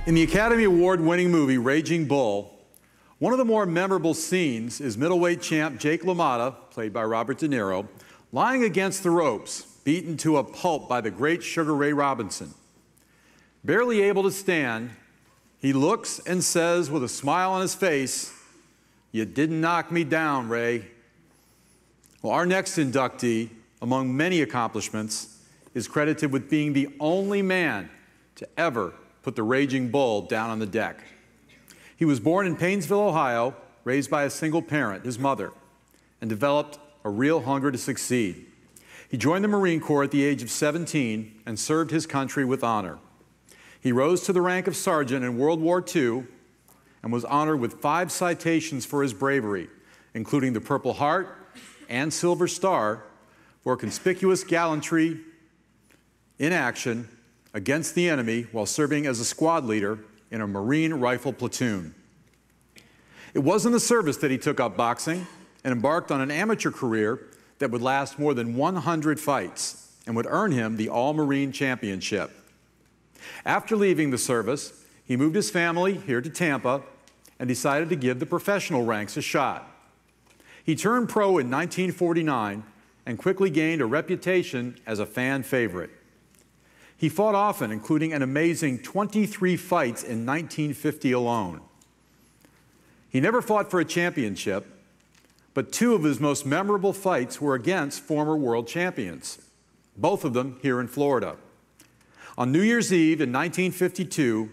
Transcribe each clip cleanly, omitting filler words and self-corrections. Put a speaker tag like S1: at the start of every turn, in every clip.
S1: In the Academy Award-winning movie Raging Bull, one of the more memorable scenes is middleweight champ Jake LaMotta, played by Robert De Niro, lying against the ropes, beaten to a pulp by the great Sugar Ray Robinson. Barely able to stand, he looks and says with a smile on his face, "You didn't knock me down, Ray." Well, our next inductee, among many accomplishments, is credited with being the only man to ever put the Raging Bull down on the deck. He was born in Painesville, Ohio, raised by a single parent, his mother, and developed a real hunger to succeed. He joined the Marine Corps at the age of 17 and served his country with honor. He rose to the rank of sergeant in World War II and was honored with 5 citations for his bravery, including the Purple Heart and Silver Star for conspicuous gallantry in action against the enemy while serving as a squad leader in a Marine rifle platoon. It was in the service that he took up boxing and embarked on an amateur career that would last more than 100 fights and would earn him the All-Marine Championship. After leaving the service, he moved his family here to Tampa and decided to give the professional ranks a shot. He turned pro in 1949 and quickly gained a reputation as a fan favorite. He fought often, including an amazing 23 fights in 1950 alone. He never fought for a championship, but 2 of his most memorable fights were against former world champions, both of them here in Florida. On New Year's Eve in 1952,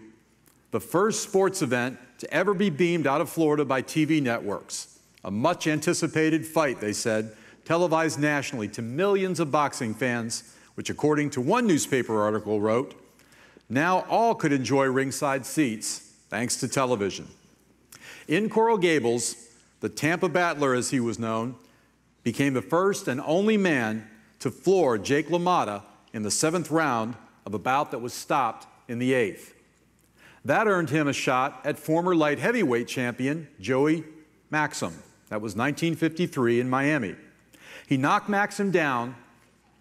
S1: the first sports event to ever be beamed out of Florida by TV networks, a much anticipated fight, they said, televised nationally to millions of boxing fans, which according to one newspaper article wrote, now all could enjoy ringside seats thanks to television. In Coral Gables, the Tampa Battler, as he was known, became the first and only man to floor Jake LaMotta in the 7th round of a bout that was stopped in the 8th. That earned him a shot at former light heavyweight champion Joey Maxim. That was 1953 in Miami. He knocked Maxim down,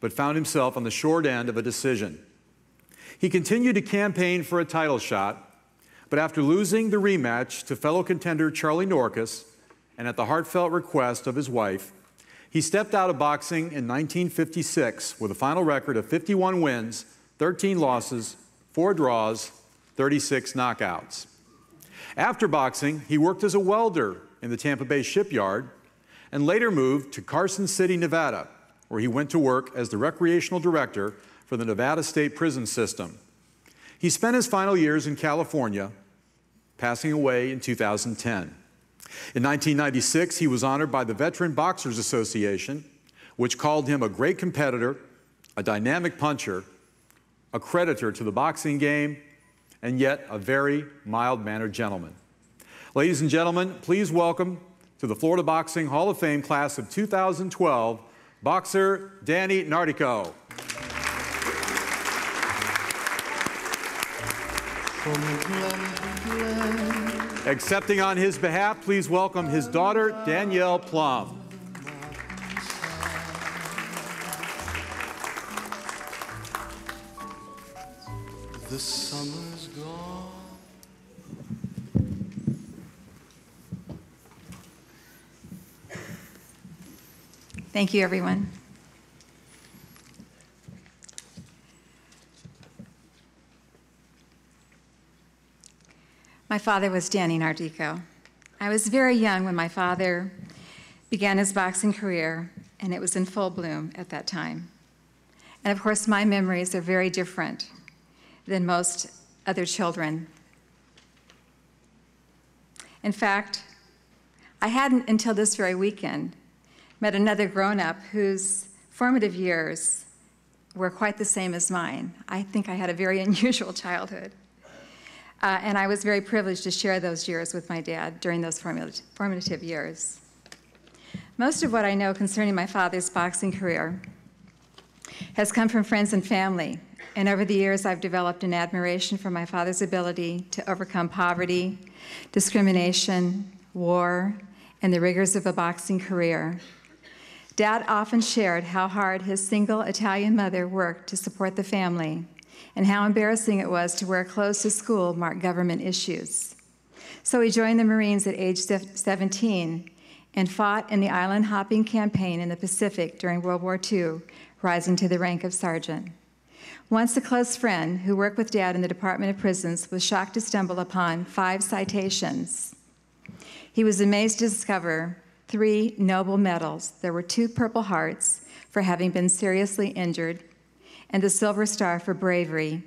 S1: but found himself on the short end of a decision. He continued to campaign for a title shot, but after losing the rematch to fellow contender Charlie Norcus, and at the heartfelt request of his wife, he stepped out of boxing in 1956 with a final record of 51 wins, 13 losses, 4 draws, 36 knockouts. After boxing, he worked as a welder in the Tampa Bay shipyard and later moved to Carson City, Nevada, where he went to work as the recreational director for the Nevada State Prison System. He spent his final years in California, passing away in 2010. In 1996, he was honored by the Veteran Boxers Association, which called him a great competitor, a dynamic puncher, a creditor to the boxing game, and yet a very mild-mannered gentleman. Ladies and gentlemen, please welcome to the Florida Boxing Hall of Fame class of 2012, boxer Danny Nardico. Accepting on his behalf, please welcome his daughter, Danielle Plum.
S2: The summer's gone.
S3: Thank you, everyone. My father was Danny Nardico. I was very young when my father began his boxing career, and it was in full bloom at that time. And of course, my memories are very different than most other children. In fact, I hadn't until this very weekend met another grown-up whose formative years were quite the same as mine. I think I had a very unusual childhood. And I was very privileged to share those years with my dad during those formative years. Most of what I know concerning my father's boxing career has come from friends and family. And over the years, I've developed an admiration for my father's ability to overcome poverty, discrimination, war, and the rigors of a boxing career. Dad often shared how hard his single Italian mother worked to support the family, and how embarrassing it was to wear clothes to school marked government issues. So he joined the Marines at age 17 and fought in the island-hopping campaign in the Pacific during World War II, rising to the rank of sergeant. Once a close friend who worked with Dad in the Department of Prisons was shocked to stumble upon 5 citations. He was amazed to discover 3 noble medals. There were 2 Purple Hearts for having been seriously injured, and the Silver Star for bravery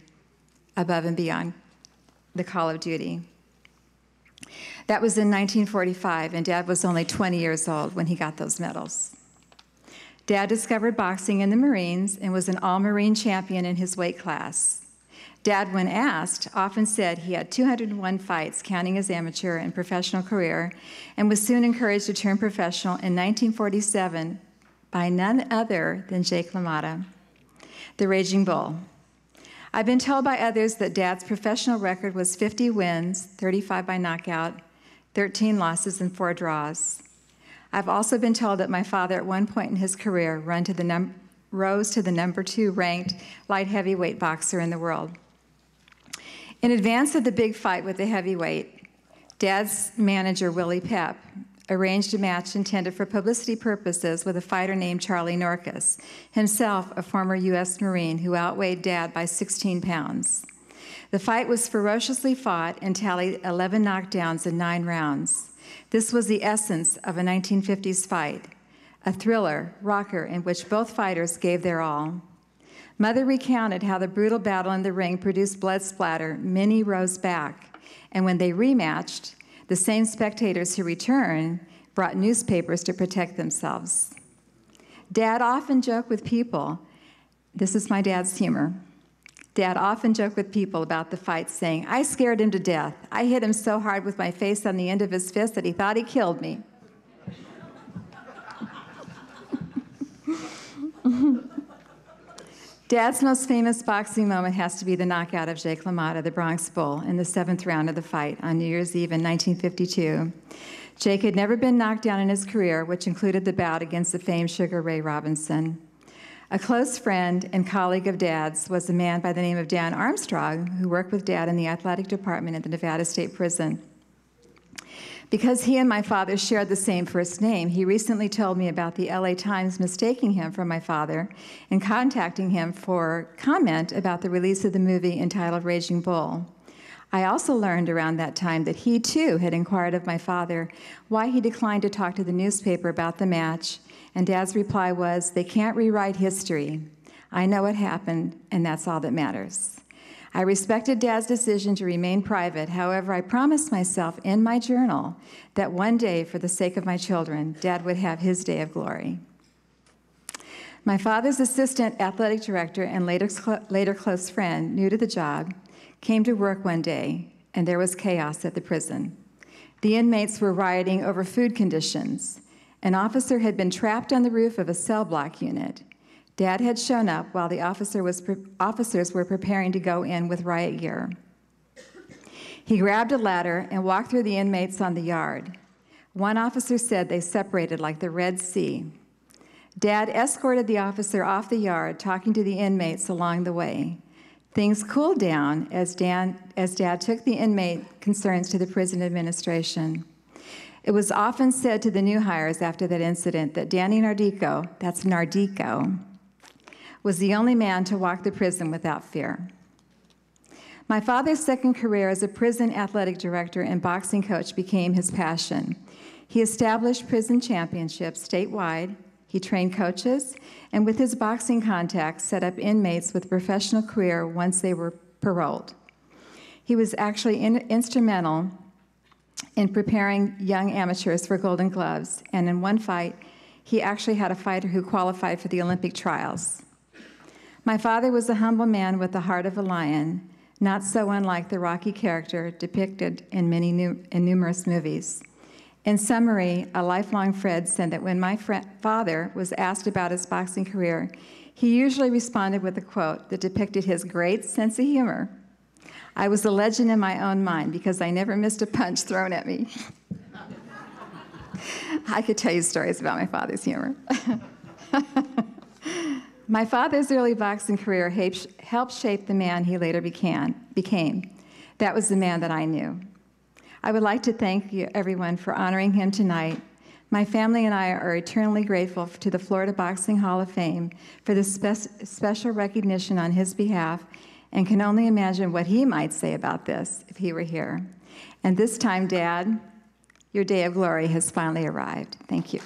S3: above and beyond the call of duty. That was in 1945, and Dad was only 20 years old when he got those medals. Dad discovered boxing in the Marines and was an all-Marine champion in his weight class. Dad, when asked, often said he had 201 fights, counting his amateur and professional career, and was soon encouraged to turn professional in 1947 by none other than Jake LaMotta, the Raging Bull. I've been told by others that Dad's professional record was 50 wins, 35 by knockout, 13 losses, and 4 draws. I've also been told that my father, at one point in his career, rose to the number 2 ranked light heavyweight boxer in the world. In advance of the big fight with the heavyweight, Dad's manager, Willie Pep, arranged a match intended for publicity purposes with a fighter named Charlie Norcus, himself a former U.S. Marine who outweighed Dad by 16 pounds. The fight was ferociously fought and tallied 11 knockdowns in 9 rounds. This was the essence of a 1950s fight, a thriller, rocker in which both fighters gave their all. Mother recounted how the brutal battle in the ring produced blood splatter many rows back, and when they rematched, the same spectators who returned brought newspapers to protect themselves. Dad often joked with people, this is my dad's humor, Dad often joked with people about the fight, saying, "I scared him to death. I hit him so hard with my face on the end of his fist that he thought he killed me." Dad's most famous boxing moment has to be the knockout of Jake LaMotta, the Bronx Bull, in the 7th round of the fight on New Year's Eve in 1952. Jake had never been knocked down in his career, which included the bout against the famed Sugar Ray Robinson. A close friend and colleague of Dad's was a man by the name of Dan Armstrong, who worked with Dad in the athletic department at the Nevada State Prison. Because he and my father shared the same first name, he recently told me about the LA Times mistaking him for my father and contacting him for comment about the release of the movie entitled Raging Bull. I also learned around that time that he, too, had inquired of my father why he declined to talk to the newspaper about the match, and Dad's reply was, "They can't rewrite history. I know what happened, and that's all that matters." I respected Dad's decision to remain private. However, I promised myself in my journal that one day, for the sake of my children, Dad would have his day of glory. My father's assistant athletic director and later close friend, new to the job, came to work one day, and there was chaos at the prison. The inmates were rioting over food conditions. An officer had been trapped on the roof of a cell block unit. Dad had shown up while the officers were preparing to go in with riot gear. He grabbed a ladder and walked through the inmates on the yard. One officer said they separated like the Red Sea. Dad escorted the officer off the yard, talking to the inmates along the way. Things cooled down as Dad took the inmate concerns to the prison administration. It was often said to the new hires after that incident that Danny Nardico, that's Nardico, was the only man to walk the prison without fear. My father's second career as a prison athletic director and boxing coach became his passion. He established prison championships statewide, he trained coaches, and with his boxing contacts set up inmates with a professional career once they were paroled. He was actually instrumental in preparing young amateurs for Golden Gloves, and in one fight, he actually had a fighter who qualified for the Olympic trials. My father was a humble man with the heart of a lion, not so unlike the Rocky character depicted in numerous movies. In summary, a lifelong Fred said that when my father was asked about his boxing career, he usually responded with a quote that depicted his great sense of humor. "I was a legend in my own mind because I never missed a punch thrown at me." I could tell you stories about my father's humor. My father's early boxing career helped shape the man he later became. That was the man that I knew. I would like to thank you, everyone, for honoring him tonight. My family and I are eternally grateful to the Florida Boxing Hall of Fame for this special recognition on his behalf, and can only imagine what he might say about this if he were here. And this time, Dad, your day of glory has finally arrived. Thank you.